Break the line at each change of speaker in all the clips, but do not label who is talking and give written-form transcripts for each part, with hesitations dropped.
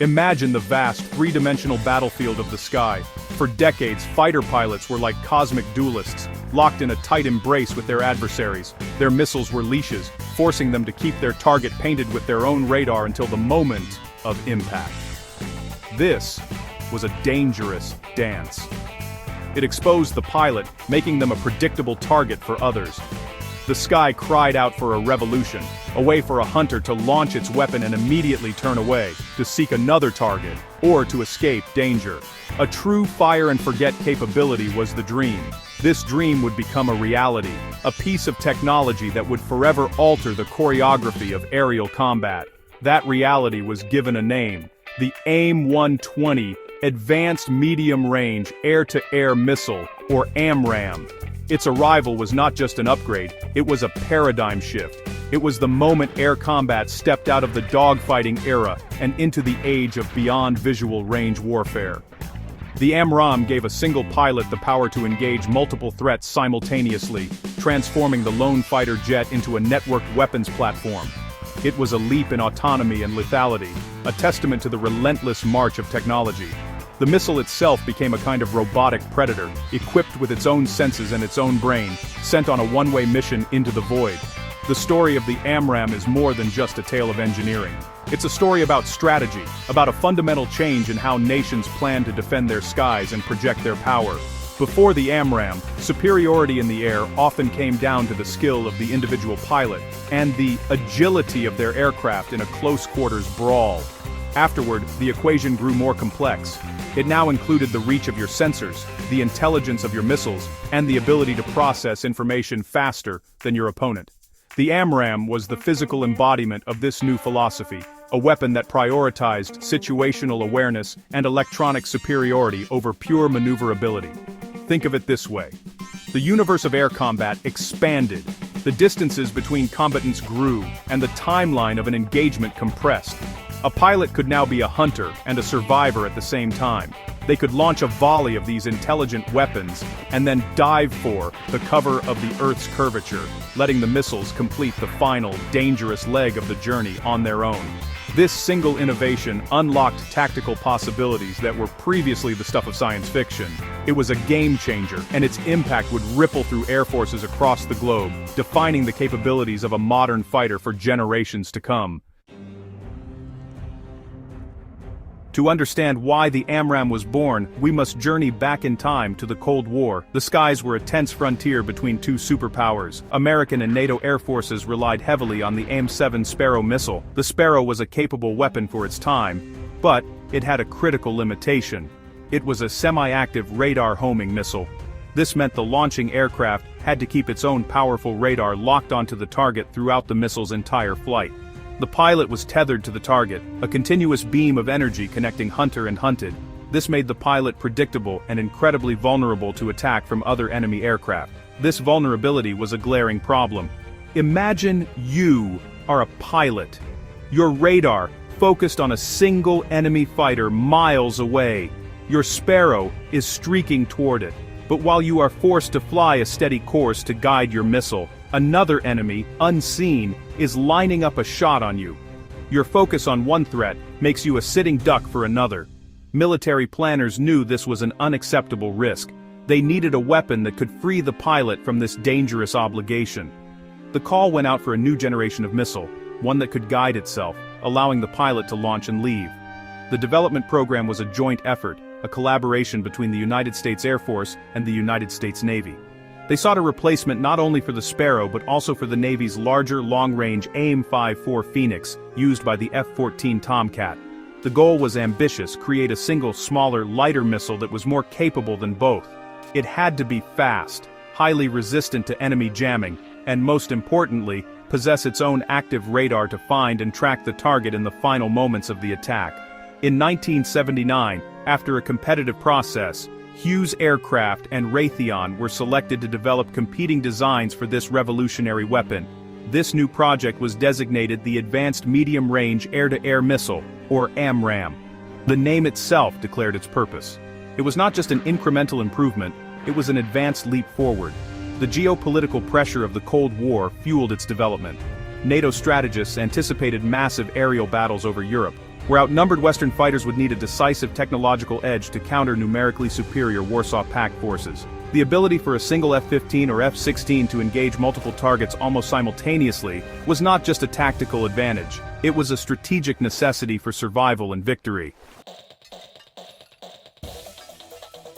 Imagine the vast, three-dimensional battlefield of the sky. For decades, fighter pilots were like cosmic duelists, locked in a tight embrace with their adversaries. Their missiles were leashes, forcing them to keep their target painted with their own radar until the moment of impact. This was a dangerous dance. It exposed the pilot, making them a predictable target for others. The sky cried out for a revolution, a way for a hunter to launch its weapon and immediately turn away, to seek another target, or to escape danger. A true fire-and-forget capability was the dream. This dream would become a reality, a piece of technology that would forever alter the choreography of aerial combat. That reality was given a name: the AIM-120 Advanced Medium Range Air-to-Air Missile, or AMRAAM. Its arrival was not just an upgrade, it was a paradigm shift. It was the moment air combat stepped out of the dogfighting era and into the age of beyond visual range warfare. The AMRAAM gave a single pilot the power to engage multiple threats simultaneously, transforming the lone fighter jet into a networked weapons platform. It was a leap in autonomy and lethality, a testament to the relentless march of technology. The missile itself became a kind of robotic predator, equipped with its own senses and its own brain, sent on a one-way mission into the void. The story of the AMRAAM is more than just a tale of engineering. It's a story about strategy, about a fundamental change in how nations plan to defend their skies and project their power. Before the AMRAAM, superiority in the air often came down to the skill of the individual pilot, and the agility of their aircraft in a close-quarters brawl. Afterward, the equation grew more complex. It now included the reach of your sensors, the intelligence of your missiles, and the ability to process information faster than your opponent. The AMRAAM was the physical embodiment of this new philosophy, a weapon that prioritized situational awareness and electronic superiority over pure maneuverability. Think of it this way. The universe of air combat expanded. The distances between combatants grew, and the timeline of an engagement compressed. A pilot could now be a hunter and a survivor at the same time. They could launch a volley of these intelligent weapons, and then dive for the cover of the Earth's curvature, letting the missiles complete the final, dangerous leg of the journey on their own. This single innovation unlocked tactical possibilities that were previously the stuff of science fiction. It was a game changer, and its impact would ripple through air forces across the globe, defining the capabilities of a modern fighter for generations to come. To understand why the AMRAAM was born, we must journey back in time to the Cold War. The skies were a tense frontier between two superpowers. American and NATO air forces relied heavily on the AIM-7 Sparrow missile. The Sparrow was a capable weapon for its time, but it had a critical limitation. It was a semi-active radar homing missile. This meant the launching aircraft had to keep its own powerful radar locked onto the target throughout the missile's entire flight. The pilot was tethered to the target, a continuous beam of energy connecting hunter and hunted. This made the pilot predictable and incredibly vulnerable to attack from other enemy aircraft. This vulnerability was a glaring problem. Imagine you are a pilot. Your radar focused on a single enemy fighter miles away. Your Sparrow is streaking toward it, but while you are forced to fly a steady course to guide your missile, another enemy, unseen, is lining up a shot on you. Your focus on one threat makes you a sitting duck for another. Military planners knew this was an unacceptable risk. They needed a weapon that could free the pilot from this dangerous obligation. The call went out for a new generation of missile, one that could guide itself, allowing the pilot to launch and leave. The development program was a joint effort, a collaboration between the United States Air Force and the United States Navy. They sought a replacement not only for the Sparrow but also for the Navy's larger long-range AIM-54 Phoenix, used by the F-14 Tomcat. The goal was ambitious: create a single, smaller, lighter missile that was more capable than both. It had to be fast, highly resistant to enemy jamming, and most importantly, possess its own active radar to find and track the target in the final moments of the attack. In 1979, after a competitive process, Hughes Aircraft and Raytheon were selected to develop competing designs for this revolutionary weapon. This new project was designated the Advanced Medium Range Air-to-Air Missile, or AMRAAM. The name itself declared its purpose. It was not just an incremental improvement, it was an advanced leap forward. The geopolitical pressure of the Cold War fueled its development. NATO strategists anticipated massive aerial battles over Europe. where outnumbered Western fighters would need a decisive technological edge to counter numerically superior Warsaw Pact forces. The ability for a single F-15 or F-16 to engage multiple targets almost simultaneously was not just a tactical advantage, it was a strategic necessity for survival and victory.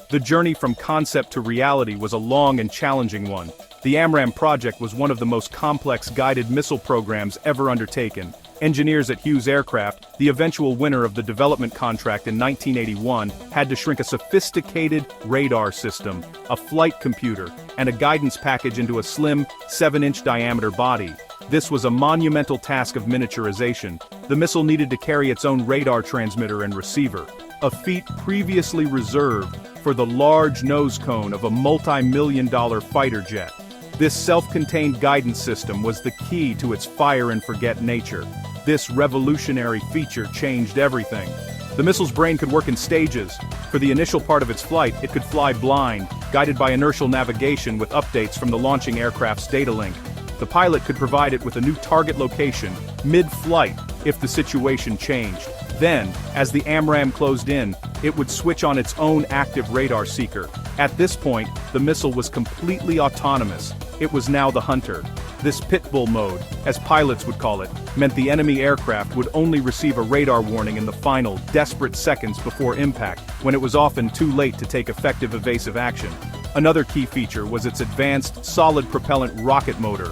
The journey from concept to reality was a long and challenging one. The AMRAAM project was one of the most complex guided missile programs ever undertaken. Engineers at Hughes Aircraft, the eventual winner of the development contract in 1981, had to shrink a sophisticated radar system, a flight computer, and a guidance package into a slim, 7-inch diameter body. This was a monumental task of miniaturization. The missile needed to carry its own radar transmitter and receiver, a feat previously reserved for the large nose cone of a multi-million-dollar fighter jet. This self-contained guidance system was the key to its fire-and-forget nature. This revolutionary feature changed everything. The missile's brain could work in stages. For the initial part of its flight, it could fly blind, guided by inertial navigation with updates from the launching aircraft's data link. The pilot could provide it with a new target location, mid-flight, if the situation changed. Then, as the AMRAAM closed in, it would switch on its own active radar seeker. At this point, the missile was completely autonomous. It was now the hunter. This pitbull mode, as pilots would call it, meant the enemy aircraft would only receive a radar warning in the final, desperate seconds before impact, when it was often too late to take effective evasive action. Another key feature was its advanced, solid propellant rocket motor.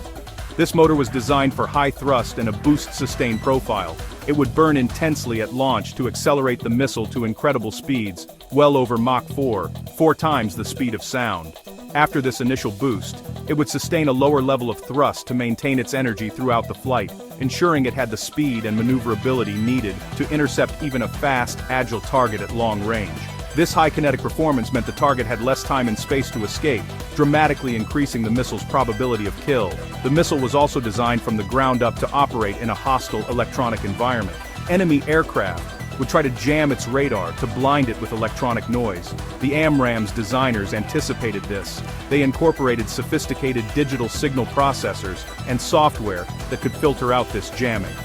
This motor was designed for high thrust and a boost-sustained profile. It would burn intensely at launch to accelerate the missile to incredible speeds, well over Mach 4, 4 times the speed of sound. After this initial boost, it would sustain a lower level of thrust to maintain its energy throughout the flight, ensuring it had the speed and maneuverability needed to intercept even a fast, agile target at long range. This high kinetic performance meant the target had less time and space to escape, dramatically increasing the missile's probability of kill. The missile was also designed from the ground up to operate in a hostile electronic environment. Enemy aircraft would try to jam its radar to blind it with electronic noise. The AMRAAM's designers anticipated this. They incorporated sophisticated digital signal processors and software that could filter out this jamming.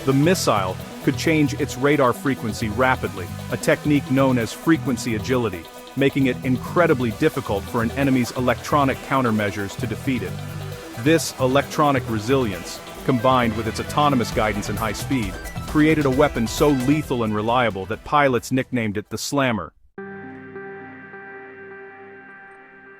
The missile could change its radar frequency rapidly, a technique known as frequency agility, making it incredibly difficult for an enemy's electronic countermeasures to defeat it. This electronic resilience, combined with its autonomous guidance and high speed, created a weapon so lethal and reliable that pilots nicknamed it the Slammer.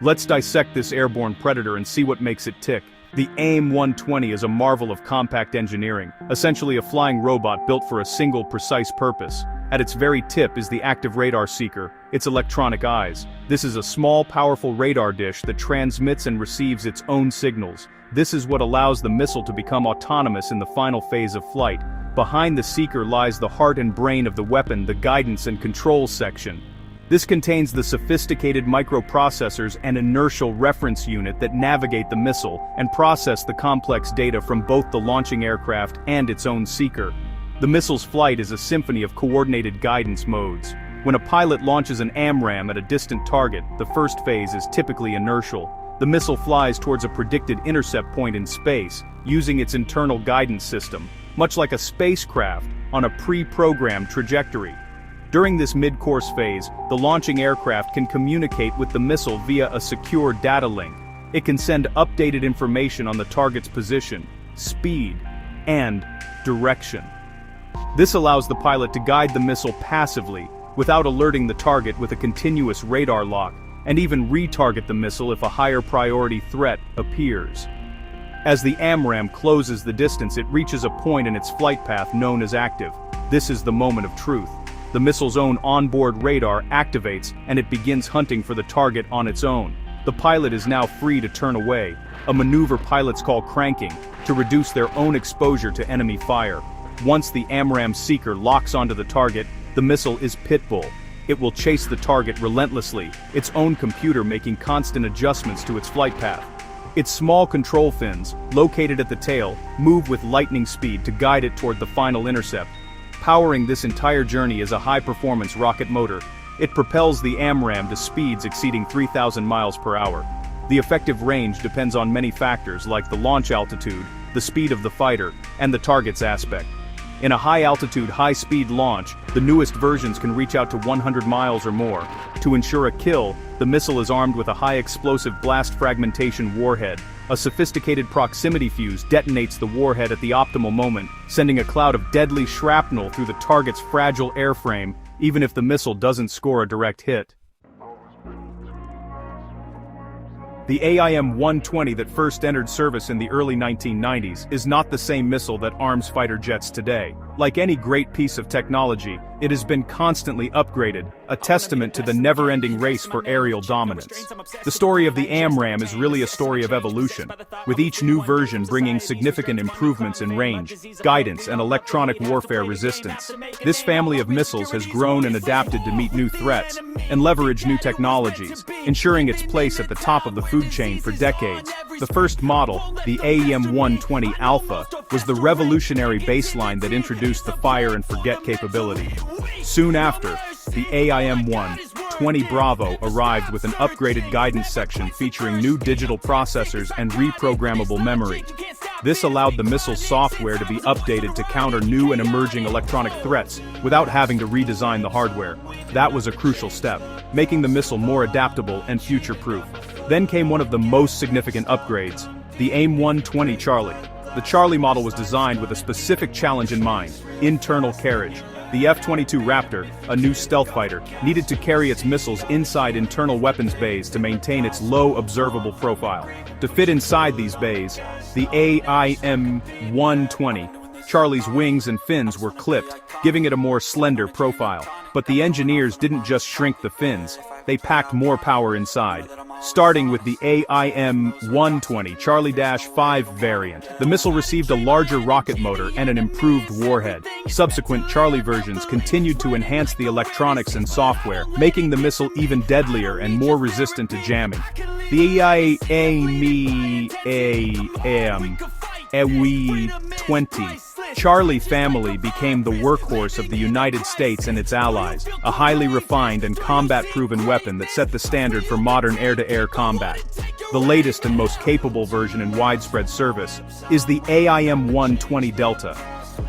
Let's dissect this airborne predator and see what makes it tick. The AIM-120 is a marvel of compact engineering, essentially a flying robot built for a single precise purpose. At its very tip is the active radar seeker, its electronic eyes. This is a small, powerful radar dish that transmits and receives its own signals. This is what allows the missile to become autonomous in the final phase of flight. Behind the seeker lies the heart and brain of the weapon, the guidance and control section. This contains the sophisticated microprocessors and inertial reference unit that navigate the missile and process the complex data from both the launching aircraft and its own seeker. The missile's flight is a symphony of coordinated guidance modes. When a pilot launches an AMRAAM at a distant target, the first phase is typically inertial. The missile flies towards a predicted intercept point in space, using its internal guidance system, much like a spacecraft on a pre-programmed trajectory. During this mid-course phase, the launching aircraft can communicate with the missile via a secure data link. It can send updated information on the target's position, speed, and direction. This allows the pilot to guide the missile passively, without alerting the target with a continuous radar lock, and even retarget the missile if a higher priority threat appears. As the AMRAAM closes the distance, it reaches a point in its flight path known as active. This is the moment of truth. The missile's own onboard radar activates and it begins hunting for the target on its own. The pilot is now free to turn away, a maneuver pilots call cranking, to reduce their own exposure to enemy fire. Once the AMRAAM seeker locks onto the target, the missile is pitbull. It will chase the target relentlessly, its own computer making constant adjustments to its flight path. Its small control fins, located at the tail, move with lightning speed to guide it toward the final intercept. Powering this entire journey is a high-performance rocket motor. It propels the AMRAAM to speeds exceeding 3,000 miles per hour. The effective range depends on many factors like the launch altitude, the speed of the fighter, and the target's aspect. In a high-altitude, high-speed launch, the newest versions can reach out to 100 miles or more. To ensure a kill, the missile is armed with a high-explosive blast fragmentation warhead. A sophisticated proximity fuse detonates the warhead at the optimal moment, sending a cloud of deadly shrapnel through the target's fragile airframe, even if the missile doesn't score a direct hit. The AIM-120 that first entered service in the early 1990s is not the same missile that arms fighter jets today. Like any great piece of technology, it has been constantly upgraded, a testament to the never-ending race for aerial dominance. The story of the AMRAAM is really a story of evolution, with each new version bringing significant improvements in range, guidance, and electronic warfare resistance. This family of missiles has grown and adapted to meet new threats, and leverage new technologies, ensuring its place at the top of the food chain for decades. The first model, the AIM-120 Alpha, was the revolutionary baseline that introduced the fire and forget capability. Soon after, the AIM-120 Bravo arrived with an upgraded guidance section featuring new digital processors and reprogrammable memory. This allowed the missile's software to be updated to counter new and emerging electronic threats without having to redesign the hardware. That was a crucial step, making the missile more adaptable and future-proof. Then came one of the most significant upgrades, the AIM-120 Charlie. The Charlie model was designed with a specific challenge in mind: internal carriage. The F-22 Raptor, a new stealth fighter, needed to carry its missiles inside internal weapons bays to maintain its low observable profile. To fit inside these bays, the AIM-120 Charlie's wings and fins were clipped, giving it a more slender profile. But the engineers didn't just shrink the fins, they packed more power inside. Starting with the AIM-120 Charlie-5 variant, the missile received a larger rocket motor and an improved warhead. Subsequent Charlie versions continued to enhance the electronics and software, making the missile even deadlier and more resistant to jamming. The AIM-120 Charlie family became the workhorse of the United States and its allies, a highly refined and combat-proven weapon that set the standard for modern air-to-air combat. The latest and most capable version in widespread service is the AIM-120 Delta.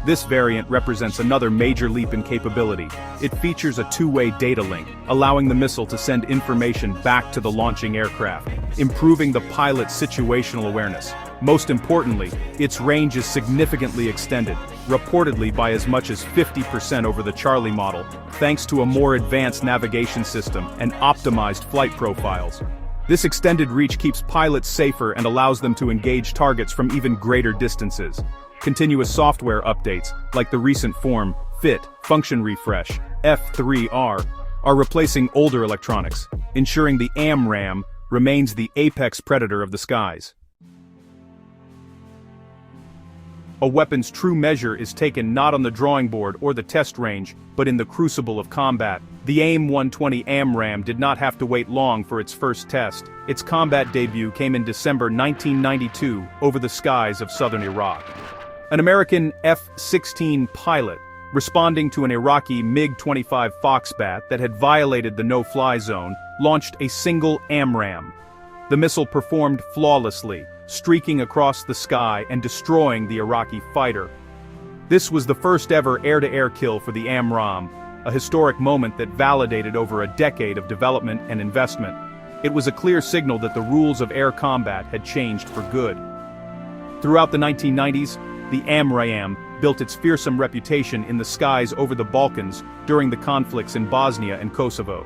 This variant represents another major leap in capability. It features a two-way data link, allowing the missile to send information back to the launching aircraft, improving the pilot's situational awareness. Most importantly, its range is significantly extended, reportedly by as much as 50% over the Charlie model, thanks to a more advanced navigation system and optimized flight profiles. This extended reach keeps pilots safer and allows them to engage targets from even greater distances. Continuous software updates, like the recent Form, Fit, Function Refresh, F3R, are replacing older electronics, ensuring the AMRAAM remains the apex predator of the skies. A weapon's true measure is taken not on the drawing board or the test range, but in the crucible of combat. The AIM-120 AMRAAM did not have to wait long for its first test. Its combat debut came in December 1992 over the skies of southern Iraq. An American F-16 pilot, responding to an Iraqi MiG-25 Foxbat that had violated the no-fly zone, launched a single AMRAAM. The missile performed flawlessly, streaking across the sky and destroying the Iraqi fighter. This was the first ever air-to-air kill for the AMRAAM, a historic moment that validated over a decade of development and investment. It was a clear signal that the rules of air combat had changed for good. Throughout the 1990s, the AMRAAM built its fearsome reputation in the skies over the Balkans during the conflicts in Bosnia and Kosovo.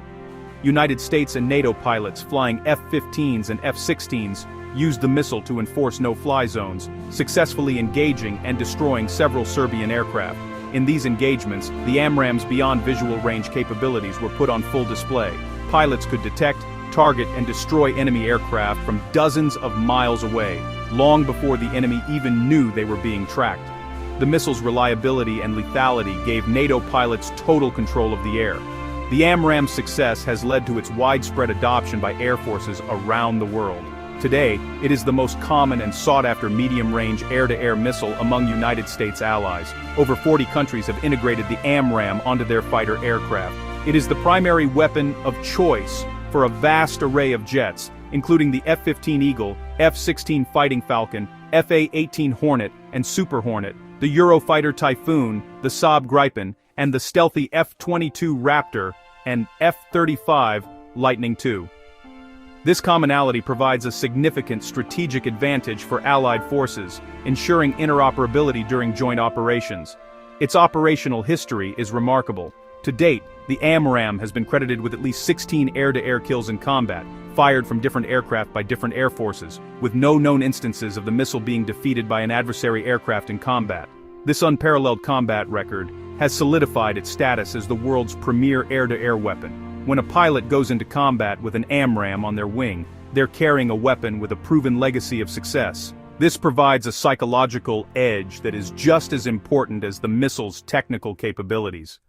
United States and NATO pilots flying F-15s and F-16s used the missile to enforce no-fly zones, successfully engaging and destroying several Serbian aircraft. In these engagements, the AMRAAM's beyond visual range capabilities were put on full display. Pilots could detect, target, and destroy enemy aircraft from dozens of miles away, long before the enemy even knew they were being tracked. The missile's reliability and lethality gave NATO pilots total control of the air. The AMRAAM's success has led to its widespread adoption by air forces around the world. Today, it is the most common and sought-after medium-range air-to-air missile among United States allies. Over 40 countries have integrated the AMRAAM onto their fighter aircraft. It is the primary weapon of choice for a vast array of jets, including the F-15 Eagle, F-16 Fighting Falcon, FA-18 Hornet, and Super Hornet, the Eurofighter Typhoon, the Saab Gripen, and the stealthy F-22 Raptor and F-35 Lightning II. This commonality provides a significant strategic advantage for Allied forces, ensuring interoperability during joint operations. Its operational history is remarkable. To date, the AMRAAM has been credited with at least 16 air-to-air kills in combat, fired from different aircraft by different air forces, with no known instances of the missile being defeated by an adversary aircraft in combat. This unparalleled combat record has solidified its status as the world's premier air-to-air weapon. When a pilot goes into combat with an AMRAAM on their wing, they're carrying a weapon with a proven legacy of success. This provides a psychological edge that is just as important as the missile's technical capabilities.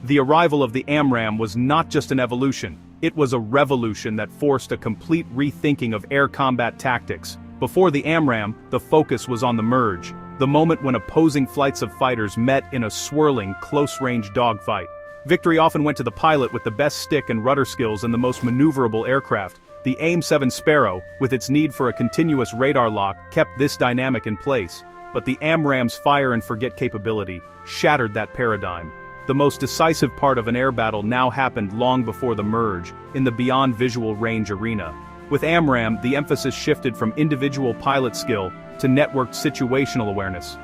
The arrival of the AMRAAM was not just an evolution, it was a revolution that forced a complete rethinking of air combat tactics. Before the AMRAAM, the focus was on the merge, the moment when opposing flights of fighters met in a swirling, close-range dogfight. Victory often went to the pilot with the best stick and rudder skills and the most maneuverable aircraft. The AIM-120 Sparrow, with its need for a continuous radar lock, kept this dynamic in place. But the AMRAAM's fire-and-forget capability shattered that paradigm. The most decisive part of an air battle now happened long before the merge, in the beyond visual range arena. With AMRAAM, the emphasis shifted from individual pilot skill to networked situational awareness.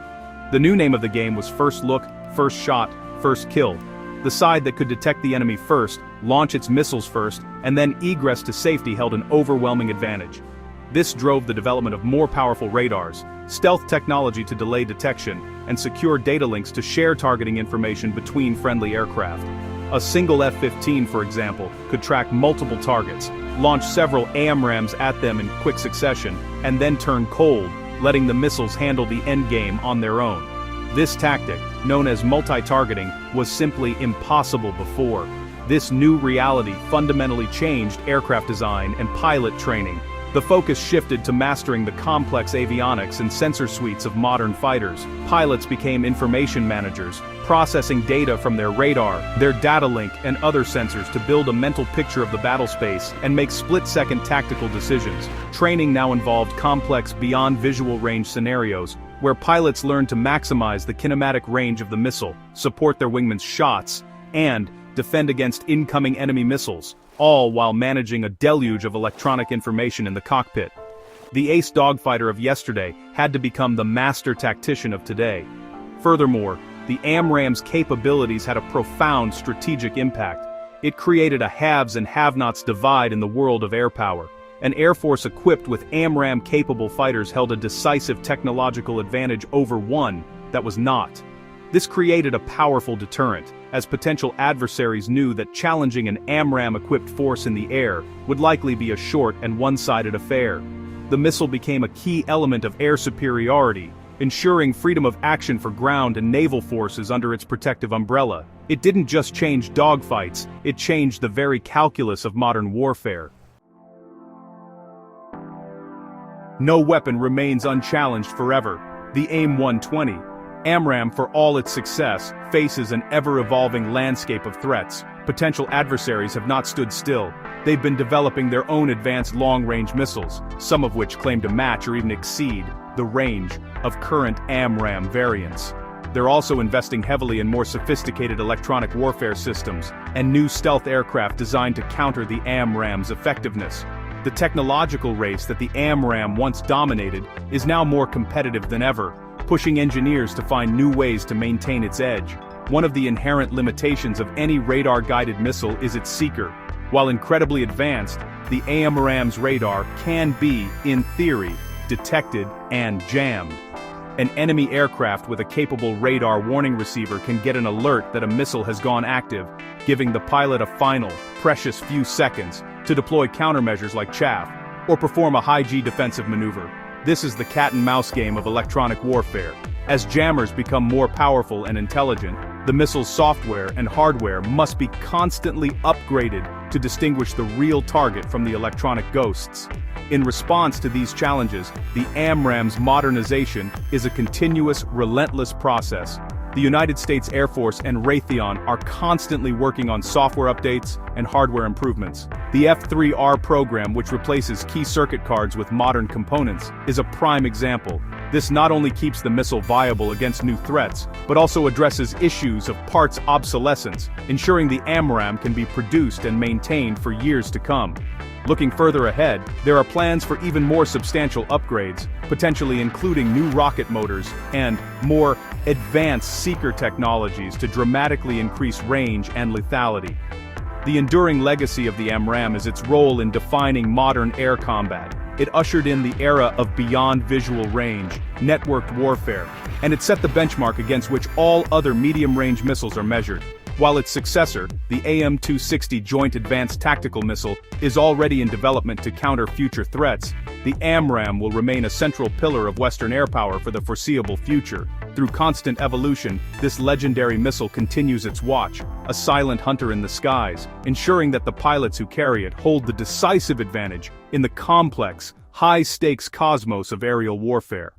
The new name of the game was First Look, First Shot, First Kill. The side that could detect the enemy first, launch its missiles first, and then egress to safety held an overwhelming advantage. This drove the development of more powerful radars, stealth technology to delay detection, and secure data links to share targeting information between friendly aircraft. A single F-15, for example, could track multiple targets, launch several AMRAAMs at them in quick succession, and then turn cold, letting the missiles handle the endgame on their own. This tactic, known as multi-targeting, was simply impossible before. This new reality fundamentally changed aircraft design and pilot training. The focus shifted to mastering the complex avionics and sensor suites of modern fighters. Pilots became information managers, processing data from their radar, their data link, and other sensors to build a mental picture of the battle space and make split-second tactical decisions. Training now involved complex beyond visual range scenarios, where pilots learned to maximize the kinematic range of the missile, support their wingman's shots, and defend against incoming enemy missiles, all while managing a deluge of electronic information in the cockpit. The ace dogfighter of yesterday had to become the master tactician of today. Furthermore, the AMRAAM's capabilities had a profound strategic impact. It created a haves and have-nots divide in the world of air power. An air force equipped with AMRAAM-capable fighters held a decisive technological advantage over one that was not. This created a powerful deterrent, as potential adversaries knew that challenging an AMRAAM-equipped force in the air would likely be a short and one-sided affair. The missile became a key element of air superiority, ensuring freedom of action for ground and naval forces under its protective umbrella. It didn't just change dogfights, it changed the very calculus of modern warfare. No weapon remains unchallenged forever. The AIM-120, AMRAAM, for all its success, faces an ever-evolving landscape of threats. Potential adversaries have not stood still. They've been developing their own advanced long-range missiles, some of which claim to match or even exceed the range of current AMRAAM variants. They're also investing heavily in more sophisticated electronic warfare systems and new stealth aircraft designed to counter the AMRAAM's effectiveness. The technological race that the AMRAAM once dominated is now more competitive than ever, pushing engineers to find new ways to maintain its edge. One of the inherent limitations of any radar-guided missile is its seeker. While incredibly advanced, the AMRAAM's radar can be, in theory, detected and jammed. An enemy aircraft with a capable radar warning receiver can get an alert that a missile has gone active, giving the pilot a final, precious few seconds to deploy countermeasures like chaff, or perform a high-G defensive maneuver. This is the cat-and-mouse game of electronic warfare. As jammers become more powerful and intelligent, the missile's software and hardware must be constantly upgraded to distinguish the real target from the electronic ghosts. In response to these challenges, the AMRAAM's modernization is a continuous, relentless process. The United States Air Force and Raytheon are constantly working on software updates and hardware improvements. The F-3R program, which replaces key circuit cards with modern components, is a prime example. This not only keeps the missile viable against new threats, but also addresses issues of parts obsolescence, ensuring the AMRAAM can be produced and maintained for years to come. Looking further ahead, there are plans for even more substantial upgrades, potentially including new rocket motors and more advanced seeker technologies to dramatically increase range and lethality. The enduring legacy of the AMRAAM is its role in defining modern air combat. It ushered in the era of beyond visual range, networked warfare, and it set the benchmark against which all other medium-range missiles are measured. While its successor, the AIM-120 Joint Advanced Tactical Missile, is already in development to counter future threats, the AMRAAM will remain a central pillar of Western air power for the foreseeable future. Through constant evolution, this legendary missile continues its watch, a silent hunter in the skies, ensuring that the pilots who carry it hold the decisive advantage in the complex, high-stakes cosmos of aerial warfare.